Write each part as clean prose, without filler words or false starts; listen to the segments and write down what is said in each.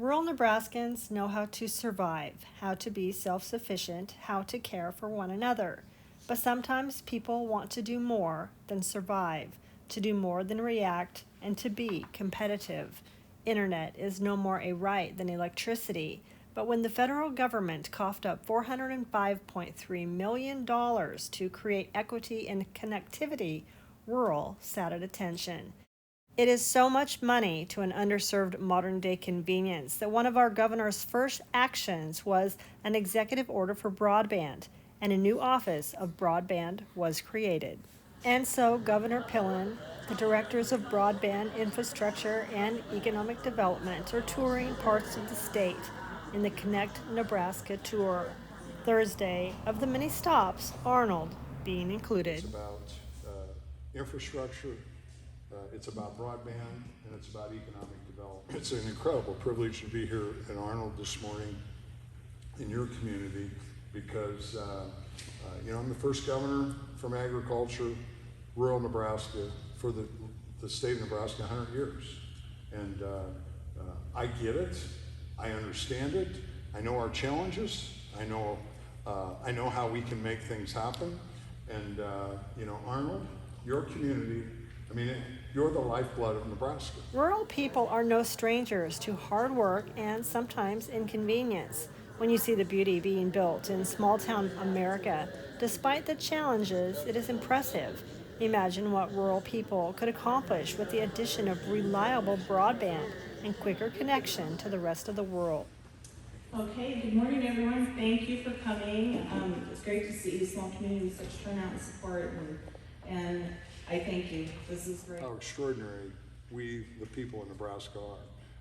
Rural Nebraskans know how to survive, how to be self-sufficient, how to care for one another. But sometimes people want to do more than survive, to do more than react, and to be competitive. Internet is no more a right than electricity. But when the federal government coughed up $405.3 million to create equity and connectivity, rural sat at attention. It is so much money to an underserved modern-day convenience that one of our governor's first actions was an executive order for broadband, and a new office of broadband was created. And so Governor Pillen, the directors of broadband infrastructure and economic development are touring parts of the state in the Connect Nebraska tour. Thursday, of the many stops, Arnold being included. It's about infrastructure. It's about broadband, and it's about economic development. It's an incredible privilege to be here in Arnold this morning in your community because, I'm the first governor from agriculture, rural Nebraska, for the state of Nebraska 100 years. And I get it. I understand it. I know our challenges. I know how we can make things happen. And, Arnold, your community, you're the lifeblood of Nebraska. Rural people are no strangers to hard work and sometimes inconvenience. When you see the beauty being built in small-town America, despite the challenges, it is impressive. Imagine what rural people could accomplish with the addition of reliable broadband and quicker connection to the rest of the world. Okay, good morning everyone. Thank you for coming. It's great to see a small community with such turnout and support, and I thank you. This is great. How extraordinary we, the people of Nebraska, are.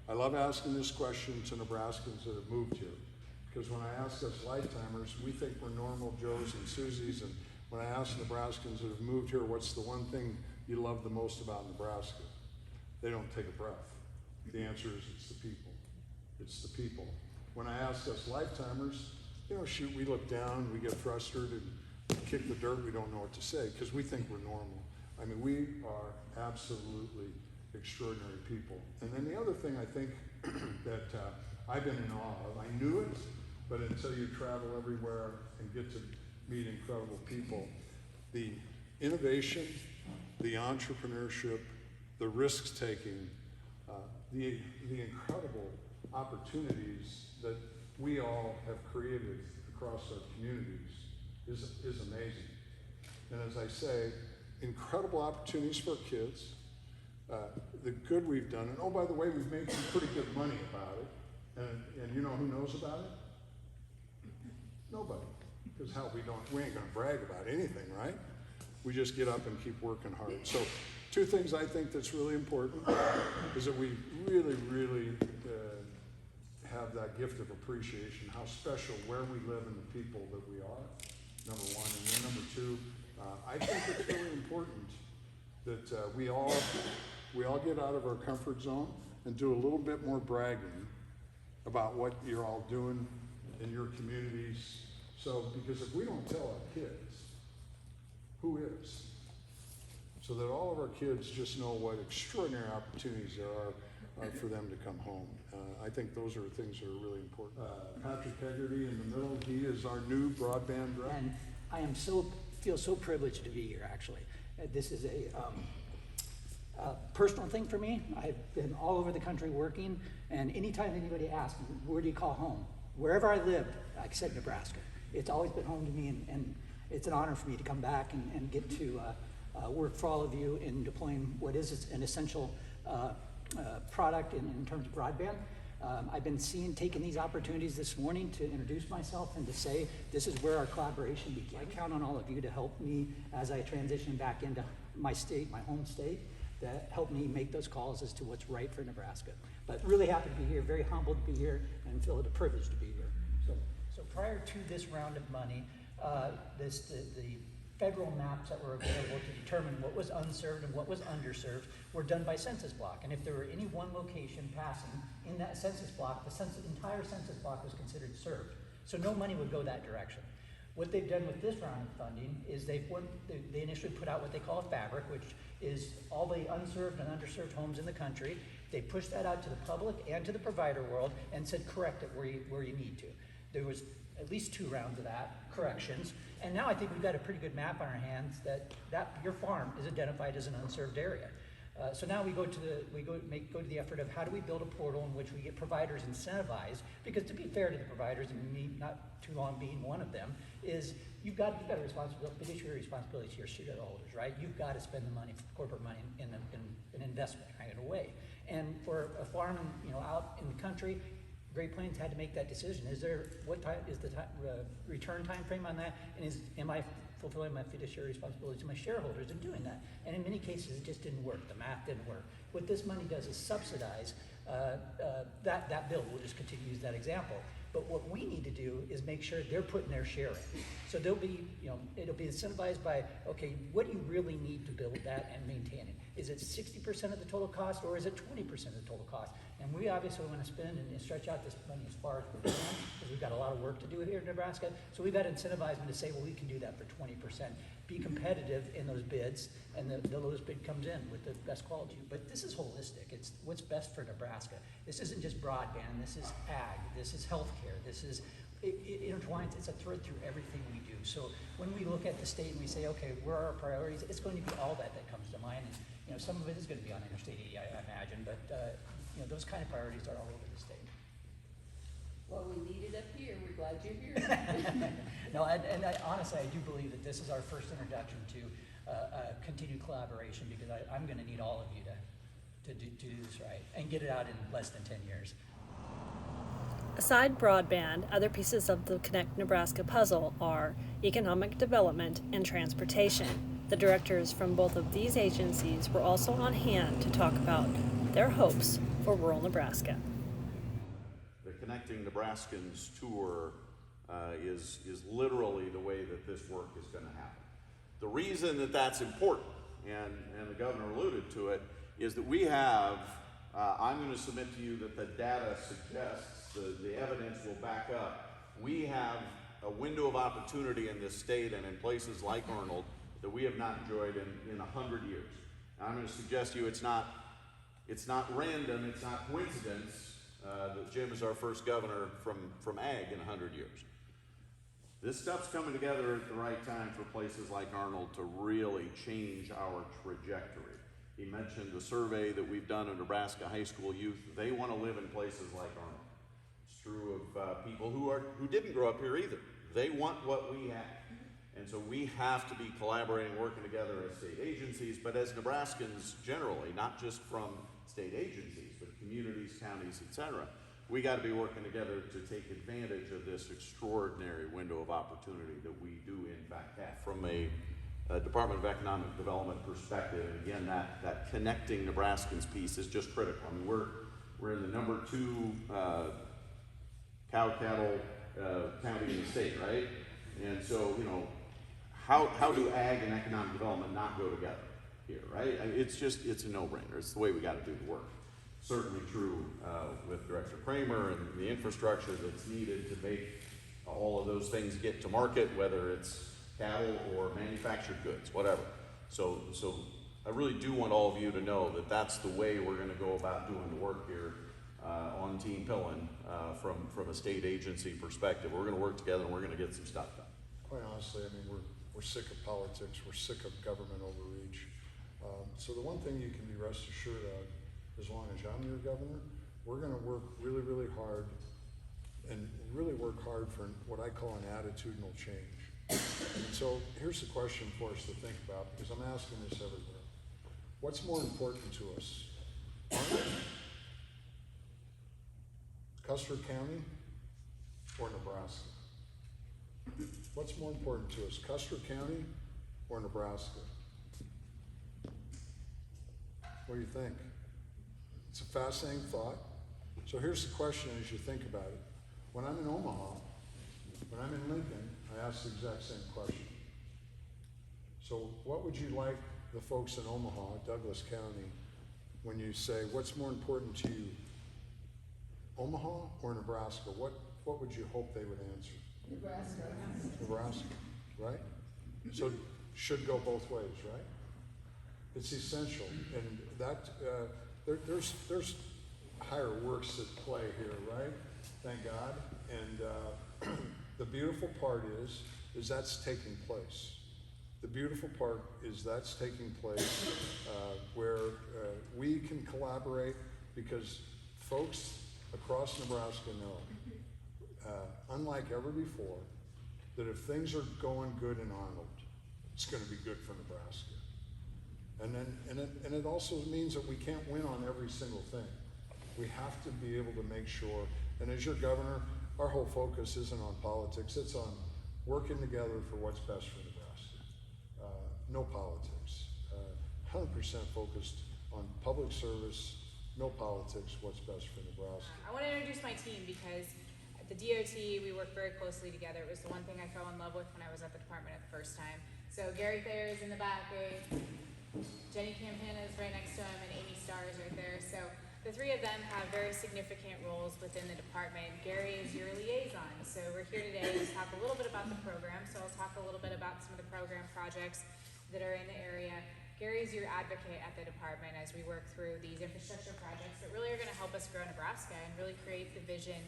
I love asking this question to Nebraskans that have moved here, because when I ask us lifetimers, we think we're normal Joes and Susies, and when I ask Nebraskans that have moved here, what's the one thing you love the most about Nebraska? They don't take a breath. The answer is it's the people. It's the people. When I ask us lifetimers, we look down, we get frustrated, kick the dirt, we don't know what to say, because we think we're normal. We are absolutely extraordinary people. And then the other thing I think that I've been in awe of, I knew it, but until you travel everywhere and get to meet incredible people, the innovation, the entrepreneurship, the risks taking, the incredible opportunities that we all have created across our communities is amazing. And as I say, incredible opportunities for kids, the good we've done, and oh, by the way, we've made some pretty good money about it, and you know who knows about it? Nobody, because we ain't gonna brag about anything, right? We just get up and keep working hard. So, two things I think that's really important is that we really, really have that gift of appreciation, how special where we live and the people that we are, number one, and then number two, I think it's really important that we all get out of our comfort zone and do a little bit more bragging about what you're all doing in your communities. So, because if we don't tell our kids, who is? So that all of our kids just know what extraordinary opportunities there are for them to come home. I think those are things that are really important. Patrick Hegarty in the middle, he is our new broadband director. And I feel so privileged to be here, actually. This is a personal thing for me. I've been all over the country working, and anytime anybody asks me, where do you call home? Wherever I lived, I said Nebraska. It's always been home to me, and it's an honor for me to come back and get to work for all of you in deploying what is an essential product in terms of broadband. I've been taking these opportunities this morning to introduce myself and to say this is where our collaboration began. I count on all of you to help me as I transition back into my state, my home state, to help me make those calls as to what's right for Nebraska. But really happy to be here, very humbled to be here, and feel it a privilege to be here. So prior to this round of money, the federal maps that were available to determine what was unserved and what was underserved were done by census block. And if there were any one location passing in that census block, the entire census block was considered served. So no money would go that direction. What they've done with this round of funding is they initially put out what they call a fabric, which is all the unserved and underserved homes in the country, They pushed that out to the public and to the provider world and said, correct it where you need to. There was at least 2 rounds of that, corrections. And now I think we've got a pretty good map on our hands that your farm is identified as an unserved area. So now we go to the effort of how do we build a portal in which we get providers incentivized, because to be fair to the providers, and me not too long being one of them, is you've got a responsibility, fiduciary responsibility to your shareholders, right? You've got to spend the money, corporate money, in an investment, right, in a way. And for a farm, out in the country, Great Plains had to make that decision. What time is the return time frame on that? And am I fulfilling my fiduciary responsibilities to my shareholders in doing that? And in many cases, it just didn't work. The math didn't work. What this money does is subsidize that bill. We'll just continue to use that example. But what we need to do is make sure they're putting their share in. So they'll be, it'll be incentivized by, okay, what do you really need to build that and maintain it? Is it 60% of the total cost, or is it 20% of the total cost? And we obviously want to spend and stretch out this money as far as we can, because we've got a lot of work to do here in Nebraska. So we've got to incentivize them to say, well, we can do that for 20%. Be competitive in those bids, and the lowest bid comes in with the best quality. But this is holistic. It's what's best for Nebraska. This isn't just broadband. This is ag. This is healthcare. This is it intertwines. It's a thread through everything we do. So when we look at the state and we say, okay, where are our priorities? It's going to be all that comes to mind. And some of it is going to be on Interstate 80, I imagine, but those kind of priorities are all over the state. Well, we need it up here. We're glad you're here. No, honestly, I do believe that this is our first introduction to continued collaboration, because I'm going to need all of you to do this right and get it out in less than 10 years. Aside broadband, other pieces of the Connect Nebraska puzzle are economic development and transportation. The directors from both of these agencies were also on hand to talk about their hopes for rural Nebraska. The Connecting Nebraskans tour is literally the way that this work is going to happen. The reason that that's important, and the governor alluded to it, is that we have, I'm going to submit to you that the data suggests, the evidence will back up, we have a window of opportunity in this state and in places like Arnold that we have not enjoyed in 100 years. And I'm going to suggest to you it's not random, it's not coincidence that Jim is our first governor from ag in 100 years. This stuff's coming together at the right time for places like Arnold to really change our trajectory. He mentioned the survey that we've done of Nebraska high school youth. They want to live in places like Arnold. It's true of people who didn't grow up here either. They want what we have. And so we have to be collaborating, working together as state agencies, but as Nebraskans generally, not just from state agencies, but communities, counties, etc. We got to be working together to take advantage of this extraordinary window of opportunity that we do in fact have. From a Department of Economic Development perspective, and again, that connecting Nebraskans piece is just critical. I mean, we're in the number 2 cow-cattle county in the state, right? And so, how do ag and economic development not go together here, right? It's a no-brainer. It's the way we got to do the work. Certainly true with Director Kramer and the infrastructure that's needed to make all of those things get to market, whether it's cattle or manufactured goods, whatever. So I really do want all of you to know that that's the way we're going to go about doing the work here on Team Pillen from a state agency perspective. We're going to work together and we're going to get some stuff done. Quite honestly, I mean, we're sick of politics. We're sick of government overreach. So the one thing you can be rest assured of, as long as I'm your governor, we're going to work really, really hard and really work hard for what I call an attitudinal change. And so here's the question for us to think about, because I'm asking this everywhere. What's more important to us? Arnold, Custer County, or Nebraska? What's more important to us, Custer County or Nebraska? What do you think? It's a fascinating thought. So here's the question as you think about it. When I'm in Omaha, when I'm in Lincoln, I ask the exact same question. So what would you like the folks in Omaha, Douglas County, when you say, what's more important to you, Omaha or Nebraska? What would you hope they would answer? Nebraska, right? So should go both ways, right? It's essential, and that there's higher works at play here, right? Thank God. And the beautiful part is that's taking place. The beautiful part is that's taking place where we can collaborate, because folks across Nebraska know, unlike ever before, that if things are going good in Arnold, it's going to be good for Nebraska. And it also means that we can't win on every single thing. We have to be able to make sure, and as your governor, our whole focus isn't on politics, it's on working together for what's best for Nebraska. No politics. 100% focused on public service, no politics, what's best for Nebraska. I want to introduce my team because at the DOT, we work very closely together. It was the one thing I fell in love with when I was at the department at the first time. So Gary Thayer is in the back, Jenny Campana is right next to him, and Amy Starr is right there. So the three of them have very significant roles within the department. Gary is your liaison. So we're here today to talk a little bit about the program. So I'll talk a little bit about some of the program projects that are in the area. Gary's your advocate at the department as we work through these infrastructure projects that really are going to help us grow Nebraska and really create the vision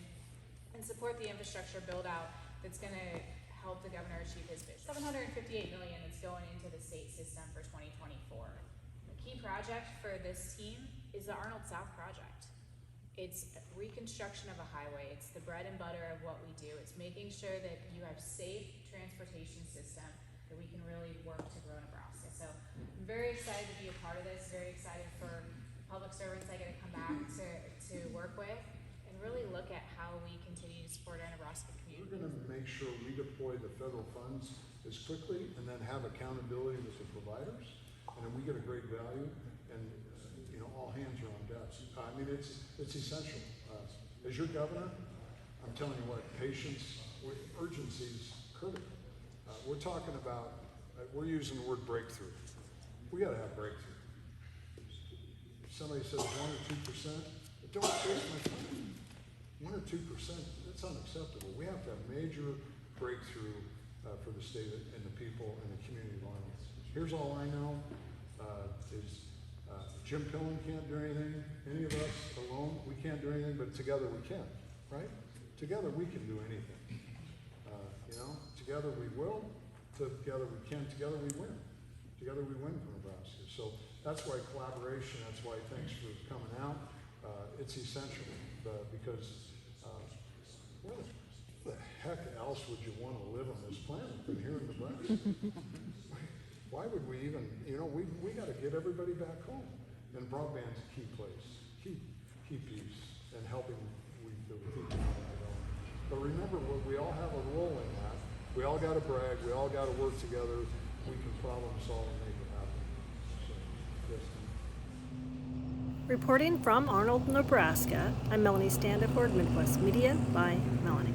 and support the infrastructure build out that's going to help the governor achieve his vision. $758 million is going into the state system for 2024. The key project for this team is the Arnold South project. It's reconstruction of a highway. It's the bread and butter of what we do. It's making sure that you have safe transportation system that we can really work to grow Nebraska. So I'm very excited to be a part of this, very excited for public servants I get to come back to work with and really look at how we continue to support our Nebraska We're community. going to make sure we deploy the federal funds as quickly and then have accountability with the providers, and then we get a great value, and all hands are on deck. I mean, it's essential. As your governor, I'm telling you what, patience, urgency is critical. We're talking about, we're using the word breakthrough. We got to have breakthrough. Somebody says 1 or 2%, but don't waste my time. 1 or 2%, that's unacceptable. We have to have major breakthrough for the state and the people and the community of Arnold. Here's all I know is Jim Pillen can't do anything. Any of us alone, we can't do anything, but together we can, right? Together we can do anything. Together we will, together we can, together we win. Together we win for Nebraska. So that's why collaboration, that's why thanks for coming out. It's essential because where the heck else would you want to live on this planet than here in Nebraska? Why would we even, we got to get everybody back home. And broadband's a key place, key piece in helping the people. But remember, we all have a role in that. We all got to brag. We all got to work together. We can problem solve and make it happen. So, yes. Reporting from Arnold, Nebraska, I'm Melanie Standiford, Midwest Media by Melanie.